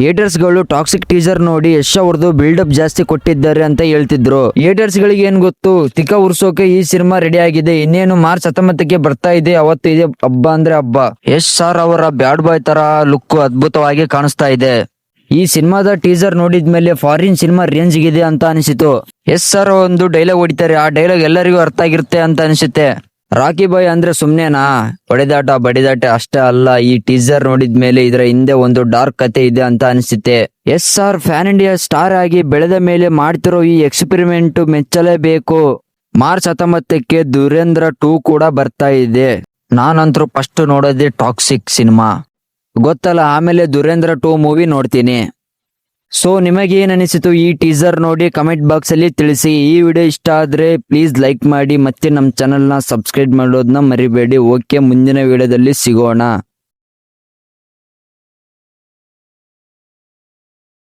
Haters ಗಳು toxic teaser ನೋಡಿ ಯಶ್ ಅವ್ರದ್ದು ಬಿಲ್ಡಪ್ ಜಾಸ್ತಿ ಕೊಟ್ಟಿದ್ದಾರೆ ಅಂತ ಹೇಳ್ತಿದ್ರು. ಹೇಟರ್ಸ್ ಗಳಿಗೆ ಏನ್ ಗೊತ್ತು, ತಿಕ್ಕ ಉರ್ಸೋಕೆ ಈ ಸಿನಿಮಾ ರೆಡಿ ಆಗಿದೆ. ಇನ್ನೇನು ಮಾರ್ಚ್ 19ಕ್ಕೆ ಬರ್ತಾ ಇದೆ. ಅವತ್ತು ಇದೆ ಹಬ್ಬ ಅಂದ್ರೆ ಹಬ್ಬ. ಯಶ್ ಸರ್ ಅವರ ಬ್ಯಾಡ್ ಬಾಯ್ ತರ ಲುಕ್ ಅದ್ಭುತವಾಗಿ ಕಾಣಿಸ್ತಾ ಇದೆ. ಈ ಸಿನಿಮಾದ ಟೀಸರ್ ನೋಡಿದ್ಮೇಲೆ ಫಾರಿನ್ ಸಿನಿಮಾ ರೇಂಜ್ ಗಿದೆ ಅಂತ ಅನಿಸಿತು. ಎಸ್ ಸರ್ ಒಂದು ಡೈಲಾಗ್ ಹೊಡಿತಾರೆ, ಆ ಡೈಲಾಗ್ ಎಲ್ಲರಿಗೂ ಅರ್ಥ ಆಗಿರುತ್ತೆ ಅಂತ ಅನಿಸುತ್ತೆ. ರಾಕಿ ಬಾಯ್ ಅಂದ್ರೆ ಸುಮ್ನೆನಾ, ಹೊಡೆದಾಟ ಬಡಿದಾಟ ಅಷ್ಟೇ ಅಲ್ಲ. ಈ ಟೀಸರ್ ನೋಡಿದ್ಮೇಲೆ ಇದರ ಹಿಂದೆ ಒಂದು ಡಾರ್ಕ್ ಕತೆ ಇದೆ ಅಂತ ಅನಿಸುತ್ತೆ. Yes sir fan India star ಆಗಿ ಬೆಳೆದ ಮೇಲೆ ಮಾಡ್ತಿರೋ ಈ ಎಕ್ಸ್ಪೆರಿಮೆಂಟ್ ಮೆಚ್ಚಲೇಬೇಕು. ಮಾರ್ಚ್ 19ಕ್ಕೆ ಧುರೇಂದ್ರ 2 ಕೂಡ ಬರ್ತಾ ಇದೆ. ನಾನಂತರೂ ಫಸ್ಟ್ ನೋಡೋದೇ ಟಾಕ್ಸಿಕ್ ಸಿನಿಮಾ ಗೊತ್ತಲ್ಲ, ಆಮೇಲೆ ಧುರೇಂದ್ರ 2 ಮೂವಿ ನೋಡ್ತೀನಿ. ಸೊ ನಿಮಗೆ ಏನ್ ಅನಿಸಿತು ಈ ಟೀಸರ್ ನೋಡಿ ಕಮೆಂಟ್ ಬಾಕ್ಸ್ ಅಲ್ಲಿ ತಿಳಿಸಿ. ಈ ವಿಡಿಯೋ ಇಷ್ಟ ಆದ್ರೆ ಪ್ಲೀಸ್ ಲೈಕ್ ಮಾಡಿ, ಮತ್ತೆ ನಮ್ಮ ಚಾನೆಲ್ ನ ಸಬ್ಸ್ಕ್ರೈಬ್ ಮಾಡೋದನ್ನ ಮರಿಬೇಡಿ. ಓಕೆ, ಮುಂದಿನ ವಿಡಿಯೋದಲ್ಲಿ ಸಿಗೋಣ.